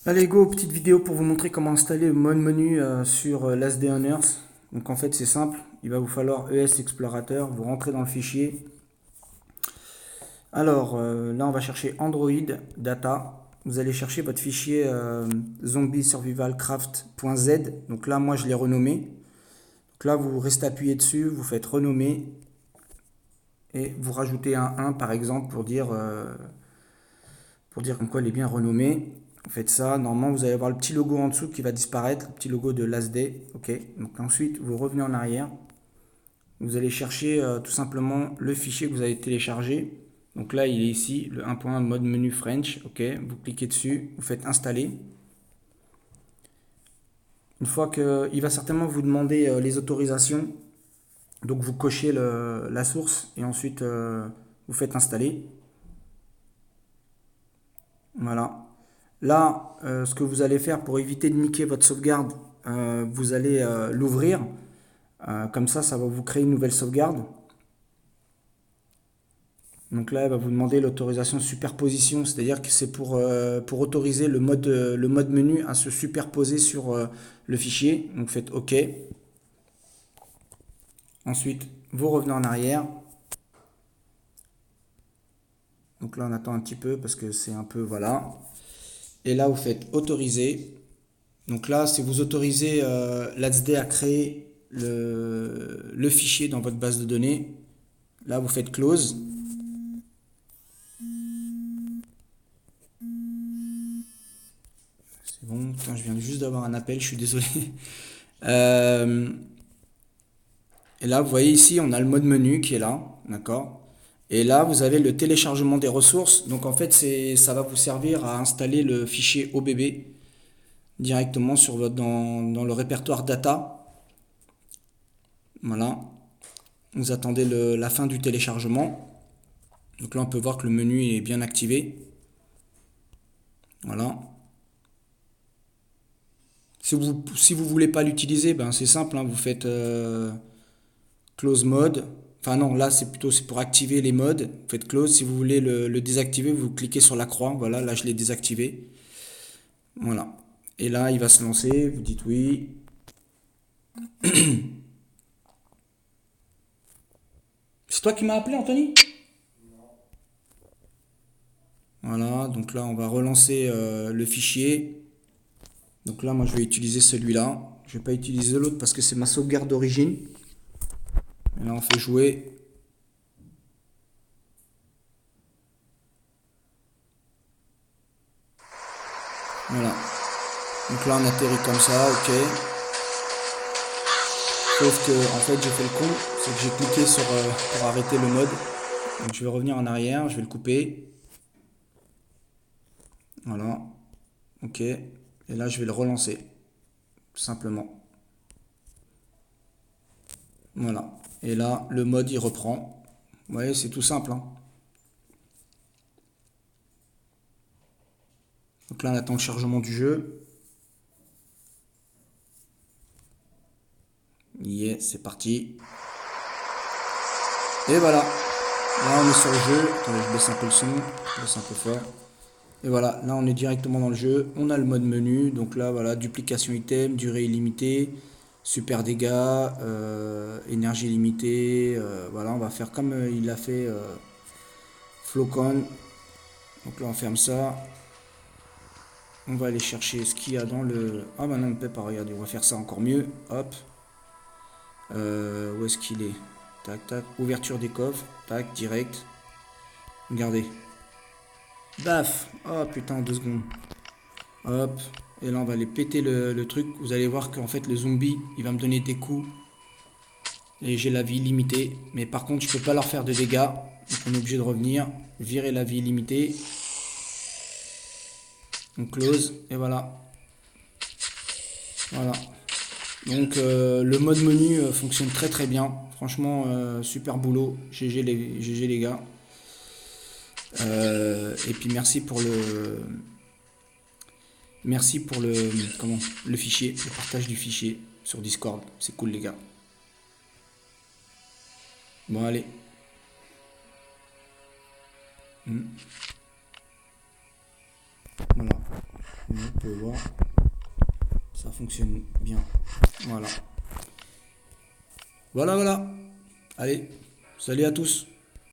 Allez go, petite vidéo pour vous montrer comment installer le mode menu sur l'ASD Honors. Donc en fait c'est simple, il va vous falloir ES Explorateur, vous rentrez dans le fichier. Alors là on va chercher Android Data, vous allez chercher votre fichier zombie survival craft.z. Donc là moi je l'ai renommé. Donc là vous restez appuyé dessus, vous faites renommer et vous rajoutez un 1 par exemple pour dire comme quoi il est bien renommé. Vous faites ça, normalement vous allez avoir le petit logo en dessous qui va disparaître, le petit logo de l'ASD. Ok, donc ensuite vous revenez en arrière, vous allez chercher tout simplement le fichier que vous avez téléchargé. Donc là il est ici, le 1.1 mode menu French. Ok, vous cliquez dessus, vous faites installer. Une fois que il va certainement vous demander les autorisations, donc vous cochez la source et ensuite vous faites installer. Voilà. Là, ce que vous allez faire pour éviter de niquer votre sauvegarde, vous allez l'ouvrir. Comme ça va vous créer une nouvelle sauvegarde. Donc là, elle va vous demander l'autorisation de superposition, c'est-à-dire que c'est pour autoriser le mode menu à se superposer sur le fichier. Donc faites OK. Ensuite, vous revenez en arrière. Donc là, on attend un petit peu parce que c'est un peu, voilà. Et là, vous faites autoriser. Donc là, si vous autorisez l'ASD à créer le fichier dans votre base de données, là, vous faites close. C'est bon, putain, je viens juste d'avoir un appel, je suis désolé. Euh, et là, vous voyez ici, on a le mode menu qui est là, d'accord? Et là, vous avez le téléchargement des ressources. Donc en fait, ça va vous servir à installer le fichier OBB directement dans le répertoire data. Voilà. Vous attendez la fin du téléchargement. Donc là, on peut voir que le menu est bien activé. Voilà. Si vous voulez pas l'utiliser, ben c'est simple, hein, vous faites close mode. Enfin non, là c'est pour activer les modes. Vous faites close. Si vous voulez le désactiver, vous cliquez sur la croix. Voilà, là je l'ai désactivé. Voilà. Et là, il va se lancer. Vous dites oui. C'est toi qui m'as appelé, Anthony? Voilà, donc là on va relancer le fichier. Donc là, moi je vais utiliser celui-là. Je vais pas utiliser l'autre parce que c'est ma sauvegarde d'origine. Et là, on fait jouer. Voilà. Donc là, on atterrit comme ça, ok. Sauf que, en fait, j'ai fait le con. C'est que j'ai cliqué pour arrêter le mode. Donc je vais revenir en arrière, je vais le couper. Voilà. Ok. Et là, je vais le relancer. Tout simplement. Voilà. Et là, le mode, il reprend. Vous voyez, c'est tout simple, hein. Donc là, on attend le chargement du jeu. Yeah, c'est parti. Et voilà. Là, on est sur le jeu. Attendez, je baisse un peu le son. Je baisse un peu fort. Et voilà, là, on est directement dans le jeu. On a le mode menu. Donc là, voilà, duplication item, durée illimitée, super dégâts, énergie limitée. Voilà, on va faire comme il a fait Flocon. Donc là, on ferme ça. On va aller chercher ce qu'il y a dans le... Ah bah non, on ne peut pas, regarder. On va faire ça encore mieux. Hop. Où est-ce qu'il est? Tac, tac. Ouverture des coffres. Tac, direct. Regardez. Baf. Oh putain, 2 secondes. Hop. Et là, on va aller péter le truc. Vous allez voir qu'en fait, le zombie, il va me donner des coups. Et j'ai la vie limitée. Mais par contre, je peux pas leur faire de dégâts. Donc on est obligé de revenir. Virer la vie limitée. On close. Et voilà. Voilà. Donc le mode menu fonctionne très très bien. Franchement, super boulot. GG les gars. Et puis merci pour le fichier, le partage du fichier sur Discord. C'est cool les gars. Bon allez. Voilà. On peut voir. Ça fonctionne bien. Voilà. Voilà, voilà. Allez, salut à tous.